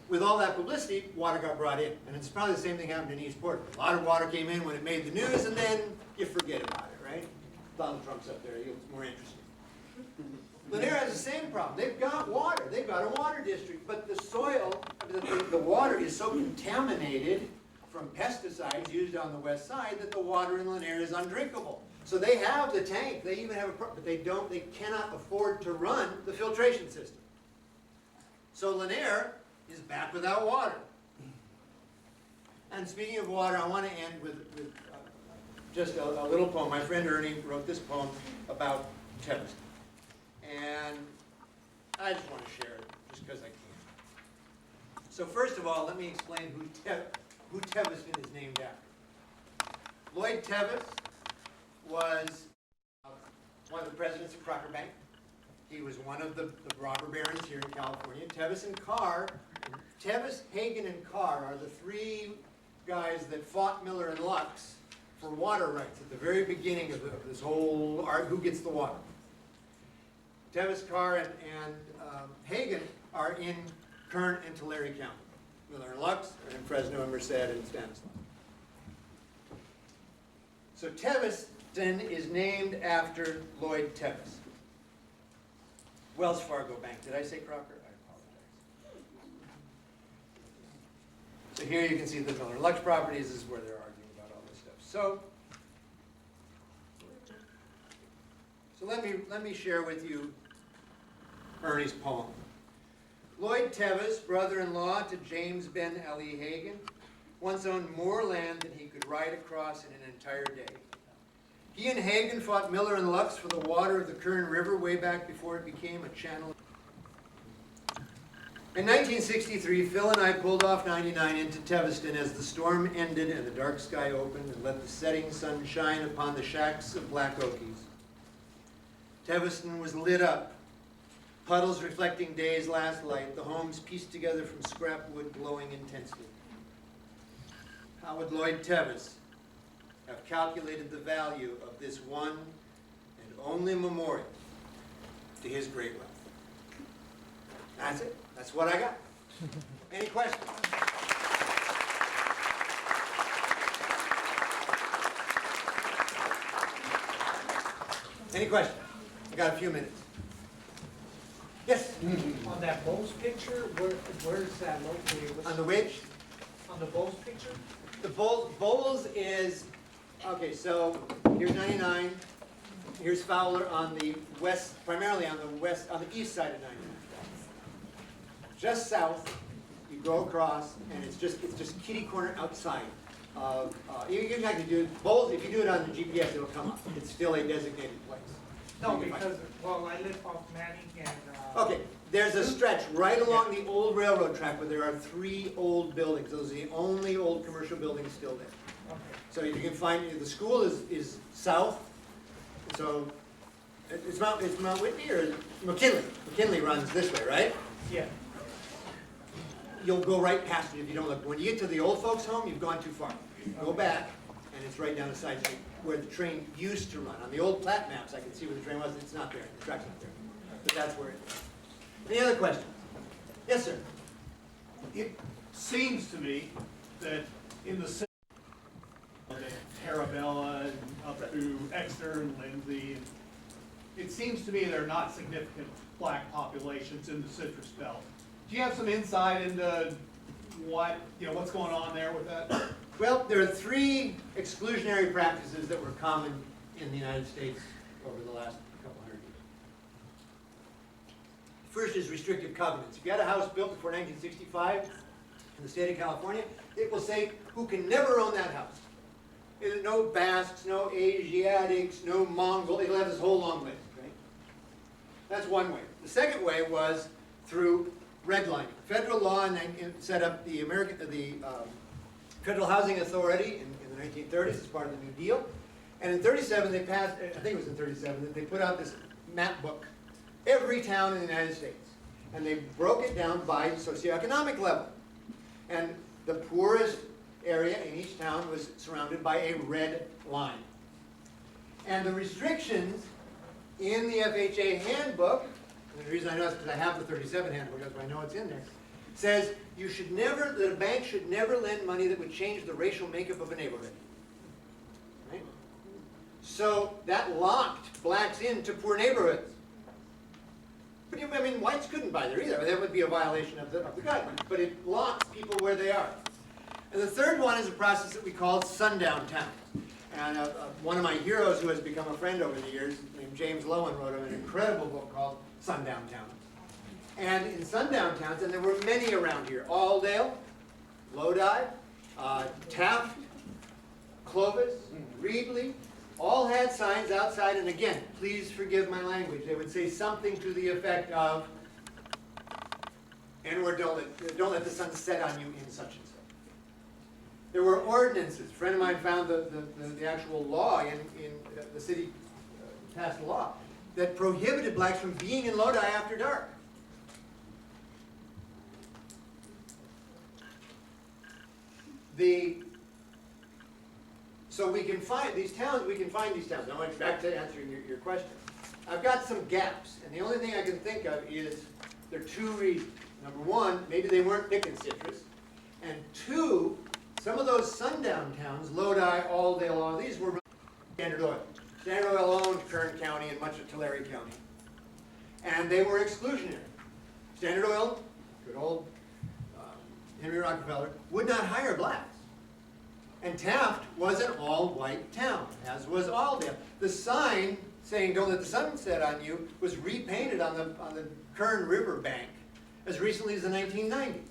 with all that publicity, water got brought in. And it's probably the same thing happened in East Portland. A lot of water came in when it made the news, and then you forget about it, right? Donald Trump's up there. It's more interesting. Lanier has the same problem. They've got water. They've got a water district, but the soil, the water is so contaminated from pesticides used on the west side that the water in Lanier is undrinkable. So they have the tank. They even have but they cannot afford to run the filtration system. So Lanier is back without water. And speaking of water, I want to end with just a little poem. My friend Ernie wrote this poem about Teviston. And I just want to share it, just because I can. So first of all, let me explain who Teviston is named after. Lloyd Tevis was one of the presidents of Crocker Bank. He was one of the robber barons here in California. Tevis and Carr, Tevis, Hagen, and Carr are the 3 guys that fought Miller and Lux for water rights at the very beginning of this whole art, who gets the water. Tevis, Carr, and Hagen are in Kern and Tulare County. Miller and Lux are in Fresno and Merced and Stanislaus. So Teviston is named after Lloyd Tevis. Wells Fargo Bank. Did I say Crocker? I apologize. So here you can see the Miller and Lux properties. This is where they're arguing about all this stuff. So let me share with you Ernie's poem. Lloyd Tevis, brother-in-law to James Ben L.E. Hagen, once owned more land than he could ride across in an entire day. He and Hagen fought Miller and Lux for the water of the Kern River way back before it became a channel. In 1963, Phil and I pulled off 99 into Teviston as the storm ended and the dark sky opened and let the setting sun shine upon the shacks of Black Okies. Teviston was lit up, puddles reflecting day's last light, the homes pieced together from scrap wood glowing intensely. How would Lloyd Tevis have calculated the value of this one and only memorial to his great wealth? That's it. That's what I got. Any questions? Any questions? I got a few minutes. Yes? On that Bose picture, where is that located? On the which? On the Bose picture? The Bowles is, okay, so here's 99. Here's Fowler on the west, primarily on the east side of 99. Just south, you go across, and it's just kitty corner outside of, you can actually do it, Bowles, if you do it on the GPS, it'll come up. It's still a designated place. No, because, well, I live off Manning and... Okay, There's a stretch right along the old railroad track where there are 3 old buildings. Those are the only old commercial buildings still there. Okay. So you can find, the school is south, so it's Mount Whitney or McKinley? McKinley runs this way, right? Yeah. You'll go right past it if you don't look. When you get to the old folks' home, you've gone too far. Go back, and it's right down the side street where the train used to run. On the old plat maps, I can see where the train was. It's not there. The track's not there. But that's where it is. Any other questions? Yes, sir. It seems to me that in the city, Tarabella and up through Exeter and Lindsay, it seems to me there are not significant black populations in the Citrus Belt. Do you have some insight into what's going on there with that? Well, there are 3 exclusionary practices that were common in the United States over the last couple hundred years. First is restrictive covenants. If you had a house built before 1965 in the state of California, it will say who can never own that house. There's no Basques, no Asiatics, no Mongol. It'll have this whole long list, right? That's one way. The second way was through redlining. Federal law set up the Federal Housing Authority in the 1930s as part of the New Deal. And in 37, they passed, I think it was in 37, that they put out this map book. Every town in the United States. And they broke it down by socioeconomic level. And the poorest area in each town was surrounded by a red line. And the restrictions in the FHA handbook, and the reason I know is because I have the 37 handbook, that's why I know it's in there, says that a bank should never lend money that would change the racial makeup of a neighborhood. Right? So that locked blacks into poor neighborhoods. But whites couldn't buy there either. That would be a violation of the guidelines. But it locks people where they are. And the third one is a process that we call sundown towns. And one of my heroes who has become a friend over the years, named James Lowen, wrote an incredible book called Sundown Towns. And in sundown towns, and there were many around here, Alldale, Lodi, Taft, Clovis, Reedley, all had signs outside, and again, please forgive my language, they would say something to the effect of, and/or don't let the sun set on you in such and such. There were ordinances. A friend of mine found the actual law in the city passed a law that prohibited blacks from being in Lodi after dark. So we can find these towns. Now, back to answering your question. I've got some gaps, and the only thing I can think of is there are 2 reasons. Number one, maybe they weren't picking citrus, and 2, some of those sundown towns, Lodi, Alldale, all these were Standard Oil. Standard Oil owned Kern County and much of Tulare County, and they were exclusionary. Standard Oil, good old Henry Rockefeller, would not hire blacks. And Taft was an all-white town, as was Alldale. The sign saying "Don't let the sun set on you" was repainted on the Kern River bank as recently as the 1990s.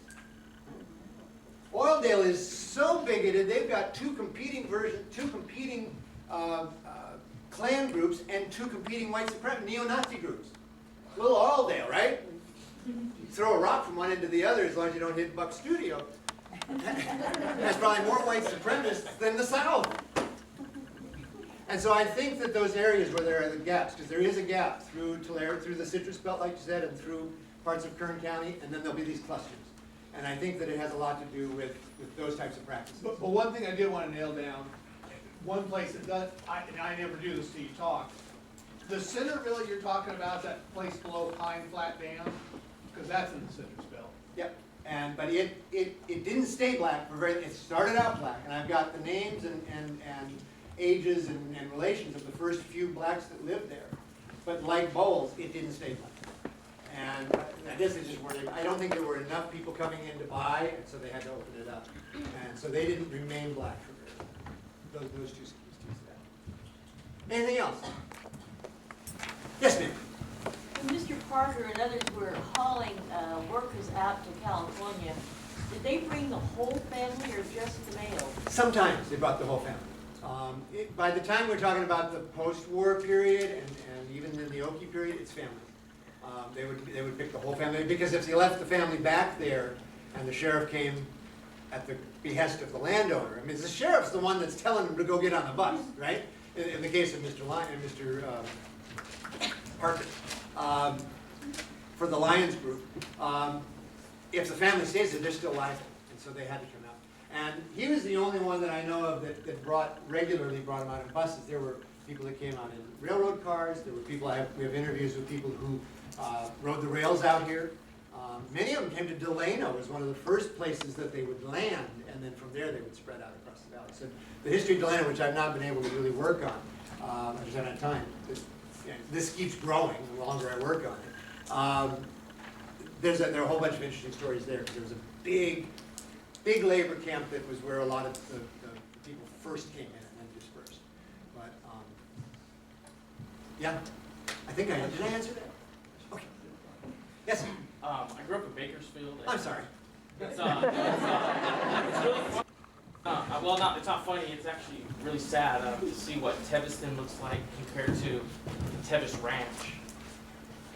Oildale is so bigoted; they've got 2 competing Klan groups and 2 competing white supremacist neo-Nazi groups. Little Alldale, right? You throw a rock from one end to the other as long as you don't hit Buck Studio. That's probably more white supremacists than the South. And so I think that those areas where there are the gaps, because there is a gap through Tulare, through the Citrus Belt, like you said, and through parts of Kern County, and then there'll be these clusters. And I think that it has a lot to do with those types of practices. But one thing I did want to nail down, one place that does, and I never do this till you talk, the Centerville you're talking about, that place below Pine Flat Dam, because that's in the Citrus Belt. Yep. But it didn't stay black for it started out black, and I've got the names and ages and relations of the first few blacks that lived there. But like Bowles, it didn't stay black. And I guess it just weren't, I don't think there were enough people coming in to buy, and so they had to open it up. And so they didn't remain black for very long. Those 2 schemes do that. Anything else? Yes, ma'am. When Mr. Parker and others were hauling workers out to California, did they bring the whole family or just the male? Sometimes they brought the whole family. By the time we're talking about the post-war period and even in the Okie period, it's family. They would pick the whole family, because if they left the family back there and the sheriff came at the behest of the landowner, I mean, the sheriff's the one that's telling them to go get on the bus, right? In the case of Mr. Mr. Parker, for the Lions group, if the family stays there, they're still liable, and so they had to come out. And he was the only one that I know of that regularly brought them out in buses. There were people that came out in railroad cars. There were people, we have interviews with people who rode the rails out here. Many of them came to Delano as one of the first places that they would land, and then from there they would spread out across the valley. So the history of Delano, which I've not been able to really work on, I just haven't had time. This keeps growing the longer I work on it. There are a whole bunch of interesting stories there. There was a big labor camp that was where a lot of the people first came in and then dispersed. But yeah, I think did I answer that? Okay. Yes. I grew up in Bakersfield. I'm sorry. It's really fun. It's not funny. It's actually really sad to see what Teviston looks like compared to Tevis Ranch.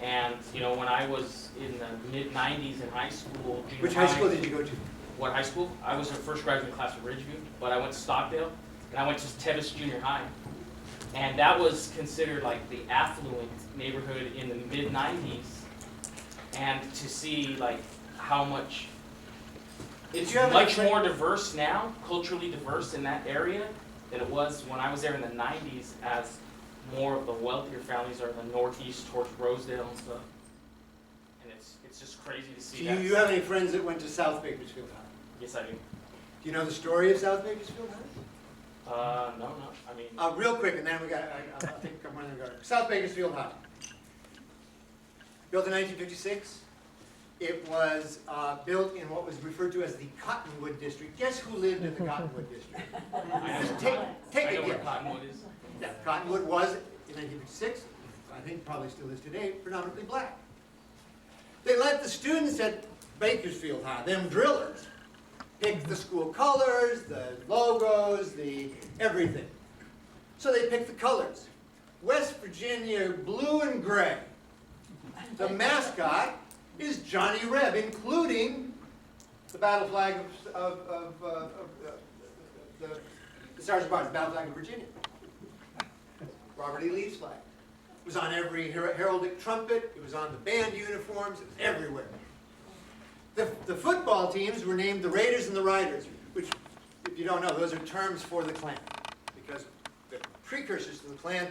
And when I was in the mid-'90s in high school, junior Which high school did you go to? What high school? I was the first graduating class at Ridgeview, but I went to Stockdale, and I went to Tevis Junior High. And that was considered like the affluent neighborhood in the mid-'90s. And to see like how much it's much more diverse now, culturally diverse in that area than it was when I was there in the 90s, as more of the wealthier families are in the northeast towards Rosedale and stuff. And it's just crazy to see that. Do you have any friends that went to South Bakersfield High? Yes, I do. Do you know the story of South Bakersfield High? No. I mean, Real quick, and then we got, I think I'm running to go. South Bakersfield High. Built in 1956. It was built in what was referred to as the Cottonwood District. Guess who lived in the Cottonwood District? Just take I know a where guess. Cottonwood is. Yeah, Cottonwood was, in 1956, I think probably still is today, predominantly black. They let the students at Bakersfield High, them drillers, pick the school colors, the logos, the everything. So they picked the colors. West Virginia blue and gray. The mascot is Johnny Reb, including the battle flag of the Stars and Bars, the battle flag of Virginia. Robert E. Lee's flag. It was on every heraldic trumpet, it was on the band uniforms, it was everywhere. The football teams were named the Raiders and the Riders, which, if you don't know, those are terms for the Klan. Because the precursors to the Klan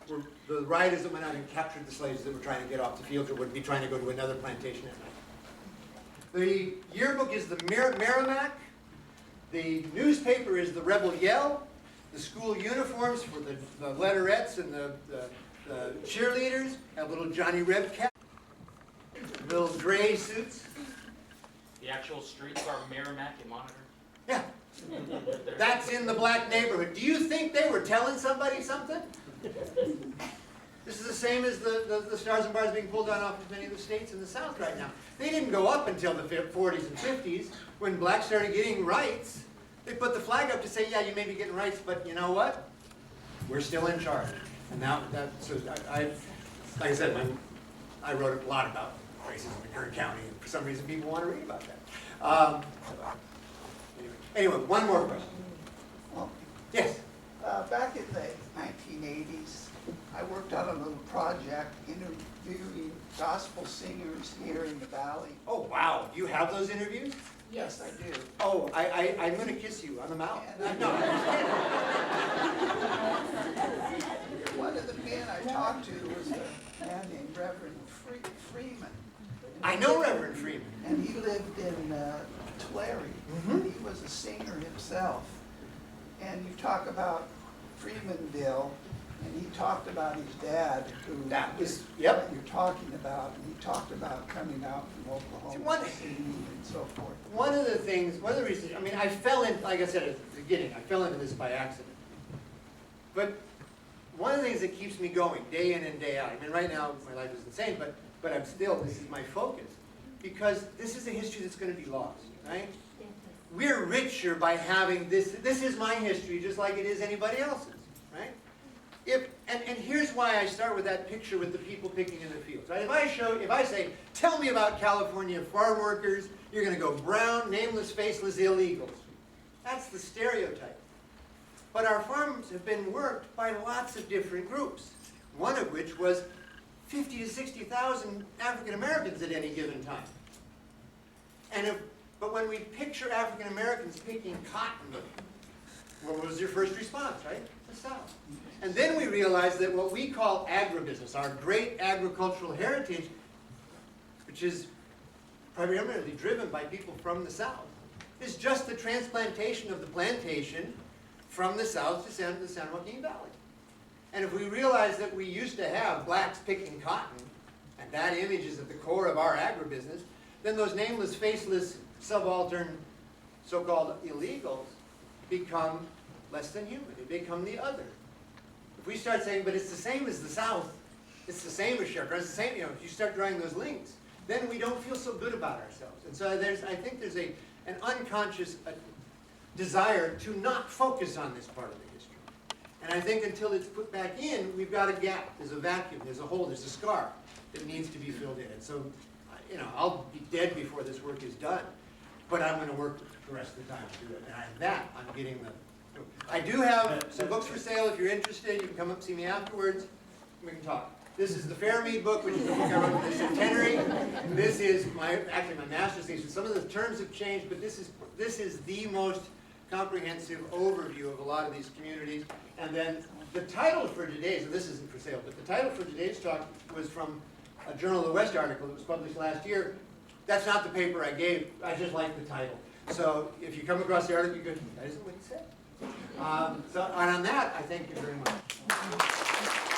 were the riders that went out and captured the slaves that were trying to get off the field or would be trying to go to another plantation at night. The yearbook is the Merrimack. The newspaper is the Rebel Yell. The school uniforms for the letterettes and the cheerleaders have little Johnny Reb caps, little gray suits. The actual streets are Merrimack and Monitor. Yeah, that's in the black neighborhood. Do you think they were telling somebody something? This is the same as the Stars and Bars being pulled down off of many of the states in the South right now. They didn't go up until the 40s and 50s when blacks started getting rights. They put the flag up to say, yeah, you may be getting rights, but you know what? We're still in charge. And now, so like I said, I wrote a lot about racism in Kern County, and for some reason people want to read about that. Anyway, one more question. Well, Yes? back in the 1980s, I worked on a little project interviewing gospel singers here in the valley. Oh, wow. You have those interviews? Yes, I do. Oh, I'm going to kiss you on the mouth. And No, I'm just kidding. one of the men I talked to was a man named Reverend Freeman. I know Reverend Freeman. And he lived in Tulare. And he was a singer himself. And you talk about Freemanville, and he talked about his dad, who That was, yep. you're talking about, and he talked about coming out from Oklahoma One- City and so forth. One of the reasons, I mean, I fell in, like I said at the beginning, I fell into this by accident. But one of the things that keeps me going day in and day out, I mean, right now my life is insane, but this is my focus. Because this is a history that's going to be lost, right? We're richer by having this is my history just like it is anybody else's, right? And here's why I start with that picture with the people picking in the fields. Right? If I say, tell me about California farm workers, you're going to go brown, nameless, faceless illegals. That's the stereotype. But our farms have been worked by lots of different groups, one of which was 50 to 60,000 African Americans at any given time. But when we picture African Americans picking cotton, what was your first response, right? The South. And then we realized that what we call agribusiness, our great agricultural heritage, which is primarily driven by people from the South, is just the transplantation of the plantation from the South to the San Joaquin Valley. And if we realize that we used to have blacks picking cotton, and that image is at the core of our agribusiness, then those nameless, faceless, subaltern, so-called illegals become less than human. They become the other. If we start saying, but it's the same as the South, it's the same as Sherpa, it's the same, if you start drawing those links, then we don't feel so good about ourselves. And so I think there's an unconscious desire to not focus on this part of the history. And I think until it's put back in, we've got a gap, there's a vacuum, there's a hole, there's a scar that needs to be filled in. And so, I'll be dead before this work is done, but I'm going to work the rest of the time to do it. And I'm getting the... I do have some books for sale. If you're interested, you can come up and see me afterwards. We can talk. This is the Fairmead book, which is the book I wrote for the centenary. This is my master's thesis. Some of the terms have changed, but this is the most comprehensive overview of a lot of these communities. And then the title for today's, and this isn't for sale, but the title for today's talk was from a Journal of the West article that was published last year. That's not the paper I gave. I just like the title. So if you come across the article, you go, that isn't what he said. And on that, I thank you very much.